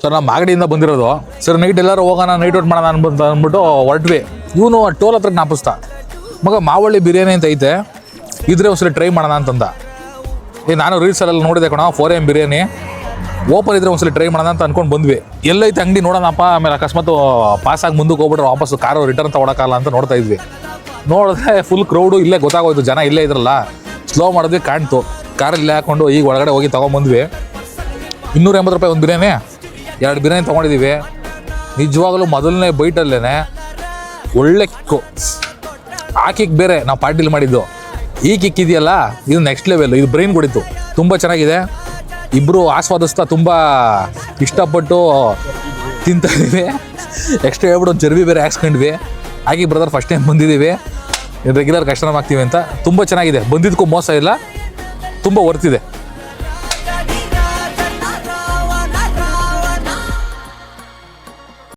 Sir ನಾವು ಮಾಗಡಿಯಿಂದ ಬಂದಿರೋದು. Sir night ಎಲ್ಲರೂ ಹೋಗೋಣ, ನೈಟ್ ಔಟ್ ಮಾಡೋಣ ಅಂದ್ಬಿಟ್ಟು ಹೊರಟ್ವಿ. ಇವನು ಟೋಲ್ ಹತ್ರ ಜ್ಞಾಪಿಸ್ತ, ಮಗ ಮಾವಳ್ಳಿ ಬಿರಿಯಾನಿ ಅಂತ ಐತೆ, ಇದ್ರೆ ಒಂದ್ಸಲ ಟ್ರೈ ಮಾಡೋಣ ಅಂತಂದ. ನಾನು ರೀಲ್ಸಲ್ಲೆಲ್ಲ ನೋಡಿದೆ ಕಣ, 4am ಬಿರಿಯಾನಿ ಓಪನ್ ಇದ್ರೆ ಒಂದ್ಸಲ ಟ್ರೈ ಮಾಡೋಣ ಅಂತ ಅನ್ಕೊಂಡು ಬಂದ್ವಿ. ಎಲ್ಲೈತೆ ಅಂಗಡಿ ನೋಡೋಣಪ್ಪ. ಆಮೇಲೆ ಅಕಸ್ಮಾತ್ ಪಾಸಾಗಿ ಮುಂದಕ್ಕೆ ಹೋಗ್ಬಿಟ್ರೆ ವಾಪಸ್ ಕಾರು ರಿಟರ್ನ್ ತಗೊಳಕ್ಕಾಗಲ್ಲ ಅಂತ ನೋಡ್ತಾ ಇದ್ವಿ. ನೋಡಿದ್ರೆ ಫುಲ್ ಕ್ರೌಡು. ಇಲ್ಲೇ ಗೊತ್ತಾಗೋಯ್ತು ಜನ ಇಲ್ಲೇ ಇದ್ರಲ್ಲ. ಸ್ಲೋ ಮಾಡಿದ್ವಿ, ಕಾಣ್ತು. ಕಾರಲ್ಲಿ ಹಾಕೊಂಡು ಈಗ ಒಳಗಡೆ ಹೋಗಿ ತೊಗೊಂಬಂದ್ವಿ. 280 ರೂಪಾಯಿ ಒಂದು ಬಿರಿಯಾನಿ, 2 ಬಿರಿಯಾನಿ ತೊಗೊಂಡಿದ್ದೀವಿ. ನಿಜವಾಗಲೂ ಮೊದಲನೇ ಬೈಟಲ್ಲೇ ಒಳ್ಳೆ ಕಿಕ್ಕು. ಆ ಕಿಕ್ ಬೇರೆ ನಾವು ಪಾರ್ಟಿಲಿ ಮಾಡಿದ್ದು. ಈ ಕಿಕ್ ಇದೆಯಲ್ಲ, ಇದು ನೆಕ್ಸ್ಟ್ ಲೆವೆಲ್. ಇದು ಬ್ರೈನ್ ಕೊಡಿತು, ತುಂಬ ಚೆನ್ನಾಗಿದೆ. ಇಬ್ಬರು ಆಸ್ವಾದಿಸ್ತಾ ತುಂಬ ಇಷ್ಟಪಟ್ಟು ತಿಂತಾ ಇದ್ದೀವಿ. ಎಕ್ಸ್ಟ್ರಾ ಹೇಳ್ಬಿಟ್ಟು ಒಂದು ಚರ್ಬಿ ಬೇರೆ ಹಾಕ್ಸ್ಕೊಂಡ್ವಿ. ಹಾಗೆ ಬ್ರದರ್ ಫಸ್ಟ್ ಟೈಮ್ ಬಂದಿದ್ದೀವಿ, ರೆಗ್ಯುಲರ್ ಕಸ್ಟಮರ್ ಆಗ್ತೀವಿ ಅಂತ. ತುಂಬ ಚೆನ್ನಾಗಿದೆ, ಬಂದಿದ್ದಕ್ಕೂ ಮೋಸ ಇಲ್ಲ, ತುಂಬ ವರ್ತಿದೆ.